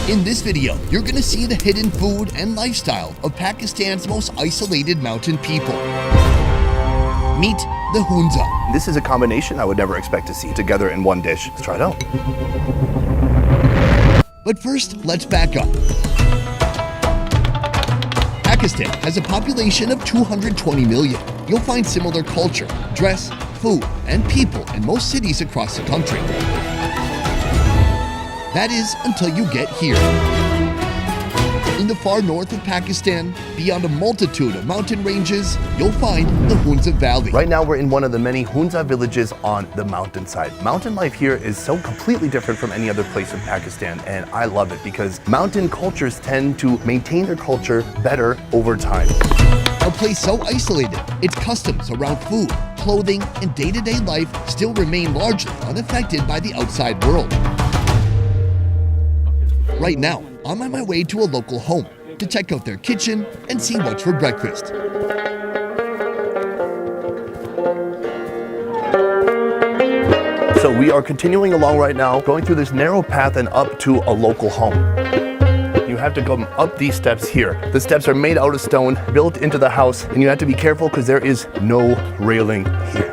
In this video, you're gonna see the hidden food and lifestyle of Pakistan's most isolated mountain people. Meet the Hunza. This is a combination I would never expect to see together in one dish. Let's try it out. But first, let's back up. Pakistan has a population of 220 million. You'll find similar culture, dress, food, and people in most cities across the country. That is, until you get here. In the far north of Pakistan, beyond a multitude of mountain ranges, you'll find the Hunza Valley. Right now we're in one of the many Hunza villages on the mountainside. Mountain life here is so completely different from any other place in Pakistan, and I love it because mountain cultures tend to maintain their culture better over time. A place so isolated, its customs around food, clothing, and day-to-day life still remain largely unaffected by the outside world. Right now, I'm on my way to a local home to check out their kitchen and see what's for breakfast. So we are continuing along right now, going through this narrow path and up to a local home. You have to come up these steps here. The steps are made out of stone, built into the house, and you have to be careful because there is no railing here.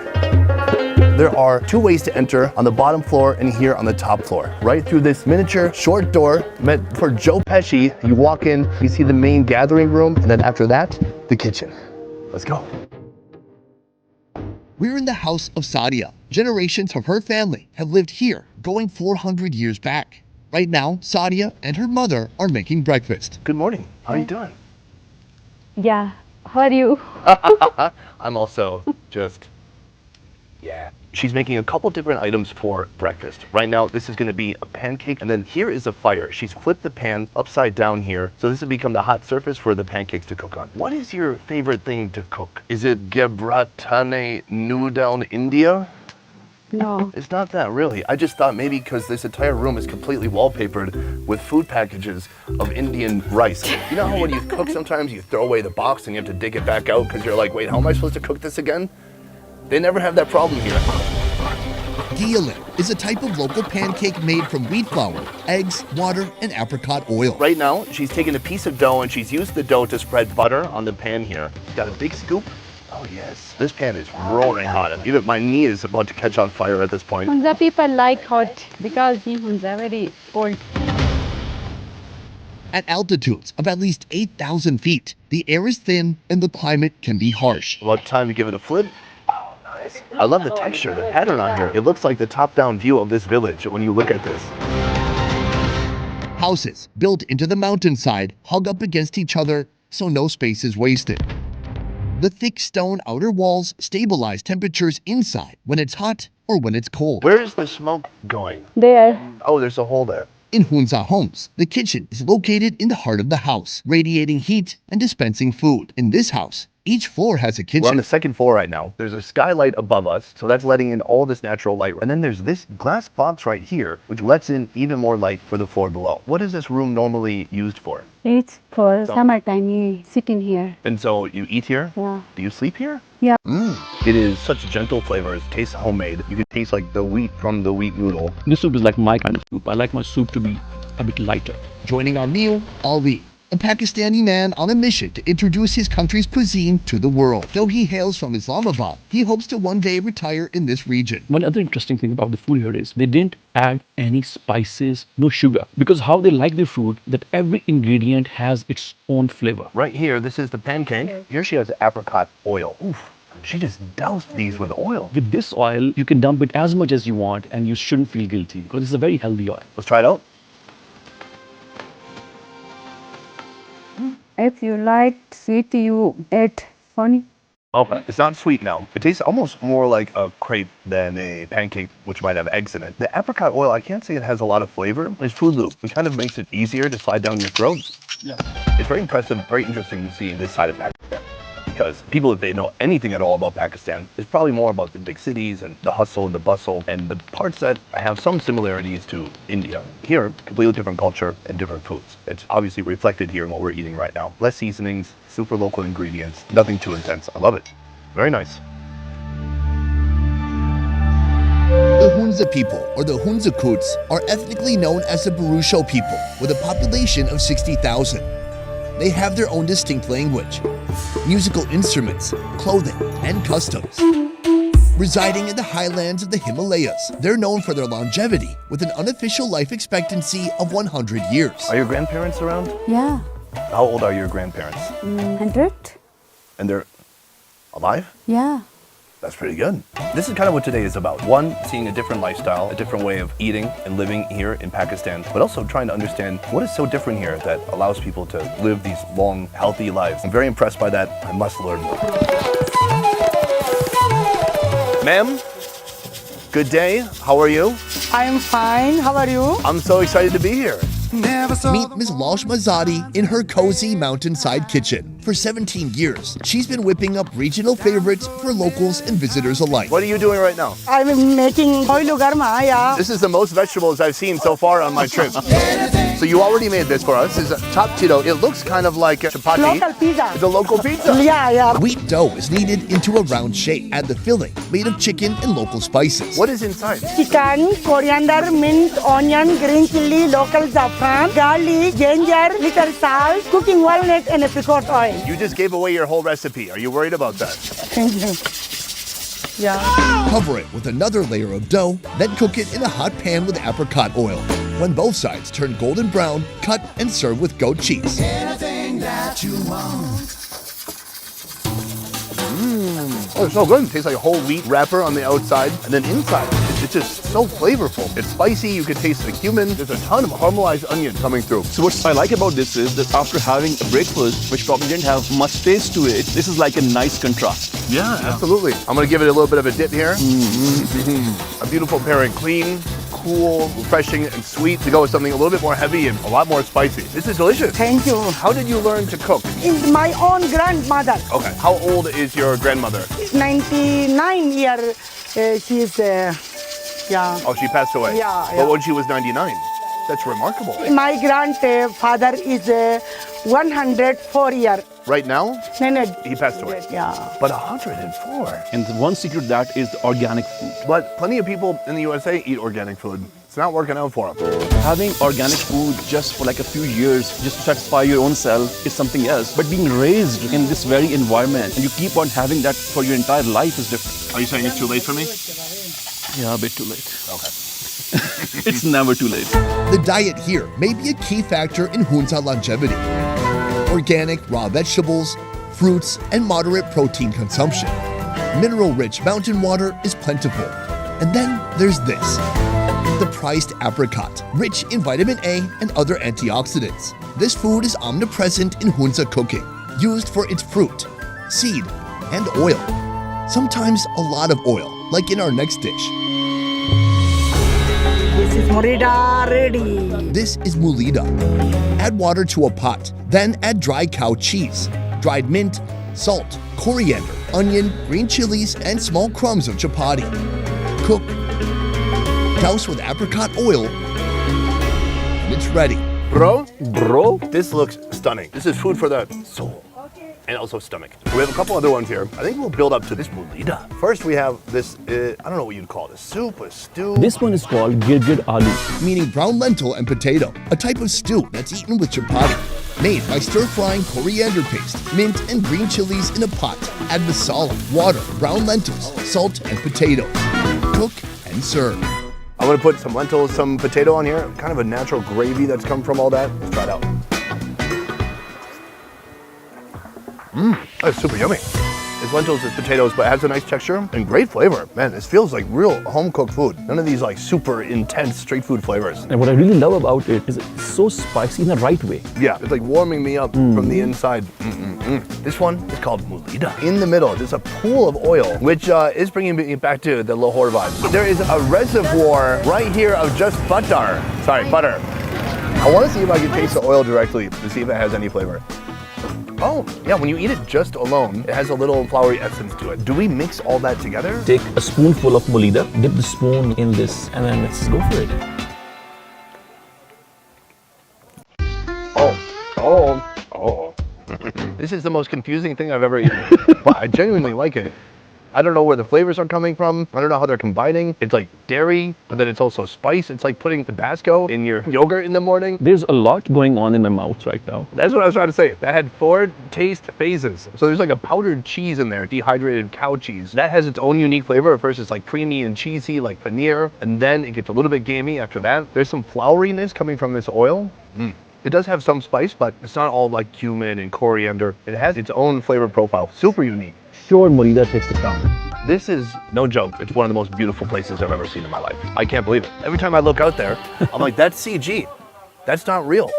There are two ways to enter, on the bottom floor and here on the top floor. Right through this miniature short door meant for Joe Pesci. You walk in, you see the main gathering room, and then after that, the kitchen. Let's go. We're in the house of Sadia. Generations of her family have lived here, going 400 years back. Right now, Sadia and her mother are making breakfast. Good morning. How are you doing? Yeah, how are you? I'm also just, yeah. She's making a couple different items for breakfast. Right now, this is gonna be a pancake, and then here is a fire. She's flipped the pan upside down here, so this will become the hot surface for the pancakes to cook on. What is your favorite thing to cook? Is it gebratane noodle in India? No. It's not that, really. I just thought maybe because this entire room is completely wallpapered with food packages of Indian rice. You know how when you cook, sometimes you throw away the box and you have to dig it back out because you're like, wait, how am I supposed to cook this again? They never have that problem here. Ghialin is a type of local pancake made from wheat flour, eggs, water, and apricot oil. Right now, she's taken a piece of dough and she's used the dough to spread butter on the pan here. Got a big scoop. Oh yes. This pan is roaring hot. Even my knee is about to catch on fire at this point. Hunza people like hot because in Hunza very cold. At altitudes of at least 8,000 feet, the air is thin and the climate can be harsh. About time to give it a flip. Oh, nice. I love the texture, the pattern on here. It looks like the top-down view of this village when you look at this. Houses built into the mountainside hug up against each other so no space is wasted. The thick stone outer walls stabilize temperatures inside when it's hot or when it's cold. Where is the smoke going? There. Oh, there's a hole there. In Hunza homes, the kitchen is located in the heart of the house, radiating heat and dispensing food. In this house, each floor has a kitchen. We're on the second floor right now. There's a skylight above us, so that's letting in all this natural light. And then there's this glass box right here, which lets in even more light for the floor below. What is this room normally used for? It's for summertime. You sit in here. And so you eat here? Yeah. Do you sleep here? Yeah. It is such gentle flavors, tastes homemade. You can taste like the wheat from the wheat noodle. This soup is like my kind of soup. I like my soup to be a bit lighter. Joining our meal, Ali, a Pakistani man on a mission to introduce his country's cuisine to the world. Though he hails from Islamabad, he hopes to one day retire in this region. One other interesting thing about the food here is they didn't add any spices, no sugar. Because how they like their food, that every ingredient has its own flavor. Right here, this is the pancake. Here she has apricot oil. Oof. She just doused these with oil. With this oil, you can dump it as much as you want and you shouldn't feel guilty because it's a very healthy oil. Let's try it out. If you like sweet, you add honey. Okay. It's not sweet now. It tastes almost more like a crepe than a pancake, which might have eggs in it. The apricot oil, I can't say it has a lot of flavor. It's food loop. It kind of makes it easier to slide down your throat. Yeah. It's very impressive, very interesting to see this side of Pakistan. Because people, if they know anything at all about Pakistan, it's probably more about the big cities and the hustle and the bustle and the parts that have some similarities to India. Here, completely different culture and different foods. It's obviously reflected here in what we're eating right now. Less seasonings, super local ingredients, nothing too intense. I love it. Very nice. The Hunza people, or the Hunza are ethnically known as the Burusho people, with a population of 60,000. They have their own distinct language, musical instruments, clothing, and customs. Residing in the highlands of the Himalayas, they're known for their longevity, with an unofficial life expectancy of 100 years. Are your grandparents around? Yeah. How old are your grandparents? 100? And they're alive? Yeah. That's pretty good. This is kind of what today is about. One, seeing a different lifestyle, a different way of eating and living here in Pakistan, but also trying to understand what is so different here that allows people to live these long, healthy lives. I'm very impressed by that. I must learn more. Ma'am, good day. How are you? I'm fine. How are you? I'm so excited to be here. Meet Ms. Lashma Zadi in her cozy mountainside kitchen. For 17 years, she's been whipping up regional favorites for locals and visitors alike. What are you doing right now? I'm making oil garma, yeah. This is the most vegetables I've seen so far on my trip. So you already made this for us. It's a chaptito. It looks kind of like a chapati. Local pizza. It's a local pizza. Yeah, yeah. Wheat dough is kneaded into a round shape. Add the filling, made of chicken and local spices. What is inside? Chicken, coriander, mint, onion, green chili, local saffron, garlic, ginger, little salt, cooking walnut, and apricot oil. You just gave away your whole recipe. Are you worried about that? Thank you. Yeah. Cover it with another layer of dough, then cook it in a hot pan with apricot oil. When both sides turn golden brown, cut and serve with goat cheese. Oh, it's so good. It tastes like a whole wheat wrapper on the outside, and then inside, it's just so flavorful. It's spicy. You can taste the cumin. There's a ton of caramelized onion coming through. So what I like about this is that after having a breakfast, which probably didn't have much taste to it, this is like a nice contrast. Yeah, absolutely. I'm gonna give it a little bit of a dip here. A beautiful pairing, clean, cool, refreshing, and sweet to go with something a little bit more heavy and a lot more spicy. This is delicious. Thank you. How did you learn to cook? It's my own grandmother. Okay. How old is your grandmother? 99 year. She's, yeah. Oh, she passed away. Yeah, But yeah. when she was 99, that's remarkable. My grandfather is 104 year. Right now, No, no. he passed away. Yeah. But 104. And the one secret that is the organic food. But plenty of people in the USA eat organic food. It's not working out for them. Having organic food just for like a few years, just to satisfy your own self is something else. But being raised in this very environment and you keep on having that for your entire life is different. Are you saying it's too late for me? Yeah, a bit too late. Okay. It's never too late. The diet here may be a key factor in Hunza longevity. Organic raw vegetables, fruits, and moderate protein consumption. Mineral-rich mountain water is plentiful. And then there's this. The prized apricot, rich in vitamin A and other antioxidants. This food is omnipresent in Hunza cooking, used for its fruit, seed, and oil. Sometimes a lot of oil, like in our next dish. This is morida ready. This is mulida. Add water to a pot, then add dry cow cheese, dried mint, salt, coriander, onion, green chilies, and small crumbs of chapati. Cook. Douse with apricot oil, and it's ready. Bro, this looks stunning. This is food for the soul and also stomach. We have a couple other ones here. I think we'll build up to this mulida. First, we have this, I don't know what you'd call this, soup, a stew. This one is called girgir aloo. Meaning brown lentil and potato, a type of stew that's eaten with chapati. Made by stir-frying coriander paste, mint, and green chilies in a pot. Add masala, water, brown lentils, salt, and potatoes. Cook and serve. I'm gonna put some lentils, some potato on here. Kind of a natural gravy that's come from all that. Let's try it out. That's super yummy. It's lentils, it's potatoes, but it has a nice texture and great flavor. Man, this feels like real home-cooked food. None of these like super intense street food flavors. And what I really love about it is it's so spicy in the right way. Yeah, it's like warming me up from the inside. This one is called mulida. In the middle, there's a pool of oil, which is bringing me back to the Lahore vibe. There is a reservoir right here of just butter. Sorry, butter. I want to see if I can taste the oil directly to see if it has any flavor. Oh, yeah, when you eat it just alone, it has a little floury essence to it. Do we mix all that together? Take a spoonful of mulida, dip the spoon in this, and then let's go for it. Oh. This is the most confusing thing I've ever eaten, but I genuinely like it. I don't know where the flavors are coming from. I don't know how they're combining. It's like dairy, but then it's also spice. It's like putting Tabasco in your yogurt in the morning. There's a lot going on in my mouth right now. That's what I was trying to say. That had 4 taste phases. So there's like a powdered cheese in there, dehydrated cow cheese. That has its own unique flavor. At first it's like creamy and cheesy like paneer, and then it gets a little bit gamey after that. There's some floweriness coming from this oil. It does have some spice, but it's not all like cumin and coriander. It has its own flavor profile. Super unique. Sure, Morida takes the crown. This is no joke. It's one of the most beautiful places I've ever seen in my life. I can't believe it. Every time I look out there, I'm like, that's CG. That's not real.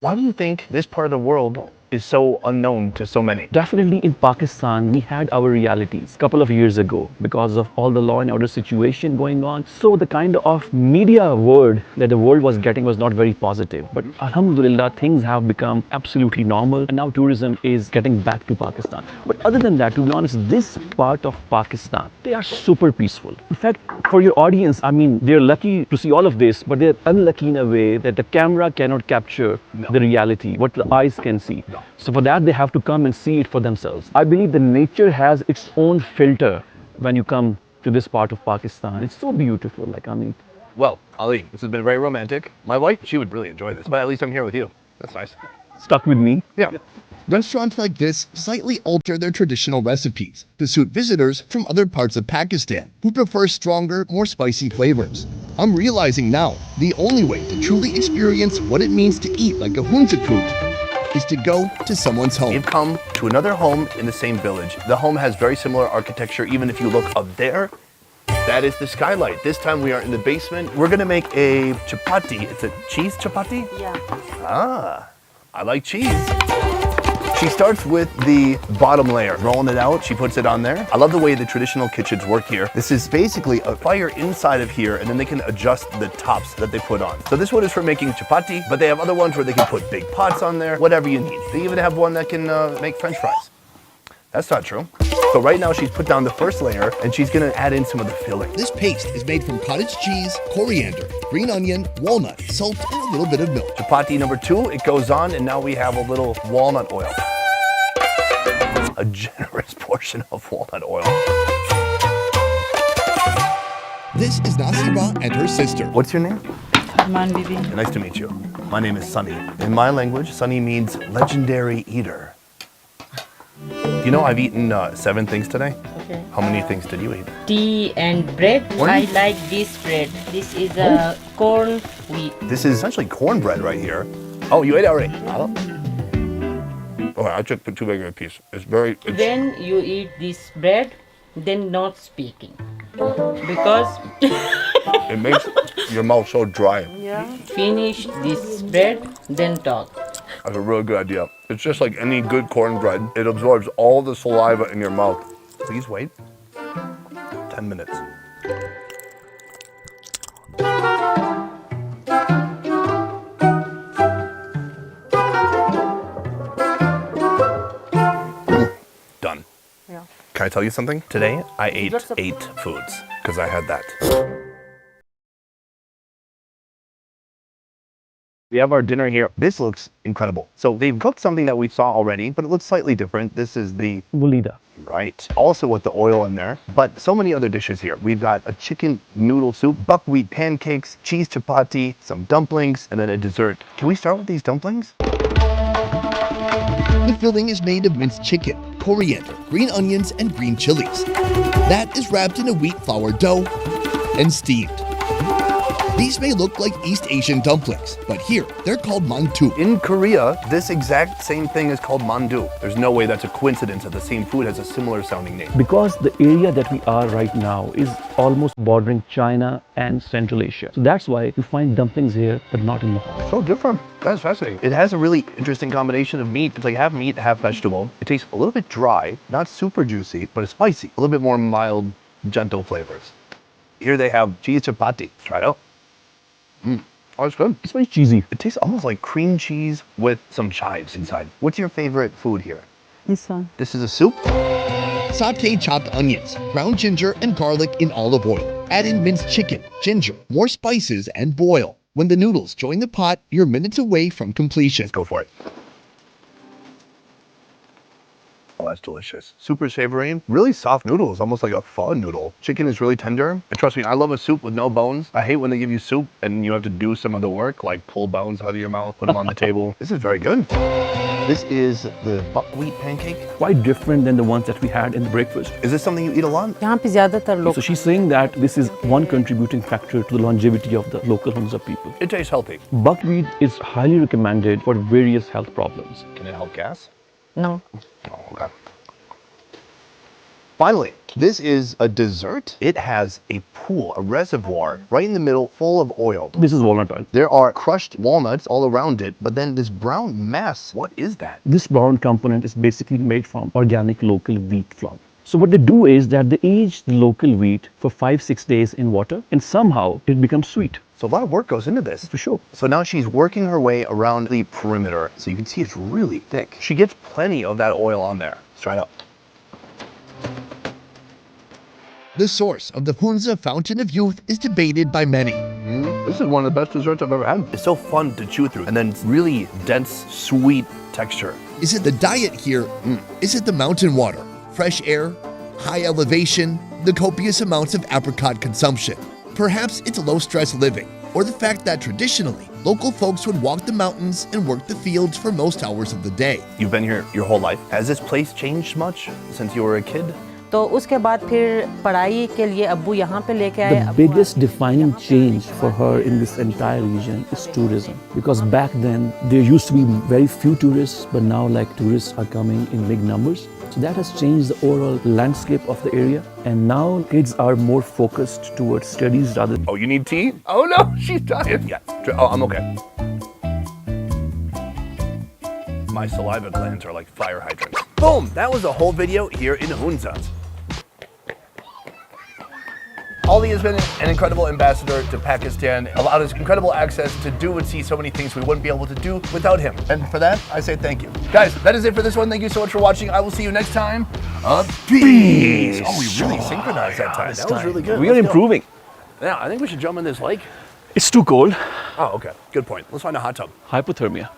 Why do you think this part of the world is so unknown to so many? Definitely in Pakistan, we had our realities a couple of years ago because of all the law and order situation going on. So the kind of media word that the world was getting was not very positive. But Alhamdulillah, things have become absolutely normal and now tourism is getting back to Pakistan. But other than that, to be honest, this part of Pakistan, they are super peaceful. In fact, for your audience, I mean, they're lucky to see all of this, but they're unlucky in a way that the camera cannot capture the reality, what the eyes can see. So for that, they have to come and see it for themselves. I believe the nature has its own filter when you come to this part of Pakistan. It's so beautiful, like, I mean. Well, Ali, this has been very romantic. My wife, she would really enjoy this, but at least I'm here with you. That's nice. Stuck with me. Yeah. Restaurants like this slightly alter their traditional recipes to suit visitors from other parts of Pakistan who prefer stronger, more spicy flavors. I'm realizing now, the only way to truly experience what it means to eat like a Hunza is to go to someone's home. We've come to another home in the same village. The home has very similar architecture. Even if you look up there, that is the skylight. This time we are in the basement. We're gonna make a chapati. It's a cheese chapati? Yeah. Ah, I like cheese. She starts with the bottom layer, rolling it out. She puts it on there. I love the way the traditional kitchens work here. This is basically a fire inside of here, and then they can adjust the tops that they put on. So this one is for making chapati, but they have other ones where they can put big pots on there, whatever you need. They even have one that can make French fries. That's not true. So right now she's put down the first layer, and she's gonna add in some of the filling. This paste is made from cottage cheese, coriander, green onion, walnut, salt, and a little bit of milk. Chapati number 2, it goes on, and now we have a little walnut oil. A generous portion of walnut oil. This is Nasira and her sister. What's your name? Man, baby. Nice to meet you. My name is Sunny. In my language, Sunny means legendary eater. You know I've eaten 7 things today? Okay. How many things did you eat? Tea and bread. What? I like this bread. This is a corn wheat. This is essentially cornbread right here. Oh, you ate it already? Oh, I took too big of a piece. It's When you eat this bread, then not speaking. Because it makes your mouth so dry. Yeah. finish this bread, then talk. That's a really good idea. It's just like any good cornbread. It absorbs all the saliva in your mouth. Please wait. 10 minutes. Done. Yeah. Can I tell you something? Today, I ate 8 foods because I had that. We have our dinner here. This looks incredible. So they've cooked something that we saw already, but it looks slightly different. This is the Mulida. right. Also with the oil in there, but so many other dishes here. We've got a chicken noodle soup, buckwheat pancakes, cheese chapati, some dumplings, and then a dessert. Can we start with these dumplings? The filling is made of minced chicken, coriander, green onions, and green chilies. That is wrapped in a wheat flour dough and steamed. These may look like East Asian dumplings, but here they're called mantu. In Korea, this exact same thing is called mandu. There's no way that's a coincidence that the same food has a similar sounding name. Because the area that we are right now is almost bordering China and Central Asia. So that's why you find dumplings here, but not in Lahore. So different. That's fascinating. It has a really interesting combination of meat. It's like half meat, half vegetable. It tastes a little bit dry, not super juicy, but it's spicy. A little bit more mild, gentle flavors. Here they have cheese chapati. Try it out. Oh, it's good. It's very cheesy. It tastes almost like cream cheese with some chives inside. What's your favorite food here? This one. This is a soup? Sauté chopped onions, ground ginger, and garlic in olive oil. Add in minced chicken, ginger, more spices, and boil. When the noodles join the pot, you're minutes away from completion. Let's go for it. Oh, that's delicious. Super savory, really soft noodles, almost like a pho noodle. Chicken is really tender. And trust me, I love a soup with no bones. I hate when they give you soup and you have to do some of the work, like pull bones out of your mouth, put them on the table. This is very good. This is the buckwheat pancake. Quite different than the ones that we had in the breakfast. Is this something you eat a lot? यहाँ पे ज़्यादातर लोग So she's saying that this is one contributing factor to the longevity of the local Hunza people. It tastes healthy. Buckwheat is highly recommended for various health problems. Can it help gas? no. Oh, okay. Finally, this is a dessert. It has a pool, a reservoir, right in the middle, full of oil. This is walnut oil. There are crushed walnuts all around it, but then this brown mass, what is that? This brown component is basically made from organic local wheat flour. So what they do is that they age the local wheat for 5-6 days in water, and somehow it becomes sweet. So a lot of work goes into this. For sure. So now she's working her way around the perimeter. So you can see it's really thick. She gets plenty of that oil on there. Let's try it out. The source of the Hunza Fountain of Youth is debated by many. This is one of the best desserts I've ever had. It's so fun to chew through, and then it's really dense, sweet texture. Is it the diet here? Is it the mountain water, fresh air, high elevation, the copious amounts of apricot consumption? Perhaps it's low-stress living, or the fact that traditionally, local folks would walk the mountains and work the fields for most hours of the day. You've been here your whole life. Has this place changed much since you were a kid? तो उसके बाद फिर पढ़ाई के लिए अब्बू यहाँ पे लेके आए. The biggest defining change for her in this entire region is tourism. Because back then, there used to be very few tourists, but now like tourists are coming in big numbers. So that has changed the overall landscape of the area. And now kids are more focused towards studies rather than... Oh, you need tea? Oh no, she's dying. Yeah. Oh, I'm okay. My saliva glands are like fire hydrants. Boom! That was the whole video here in Hunza. Ali has been an incredible ambassador to Pakistan, allowed us incredible access to do and see so many things we wouldn't be able to do without him. And for that, I say thank you. Guys, that is it for this one. Thank you so much for watching. I will see you next time. Peace! Oh, we really synchronized that time. That was really good. We are Let's go. improving. Yeah, I think we should jump in this lake. It's too cold. Oh, okay. Good point. Let's find a hot tub. Hypothermia.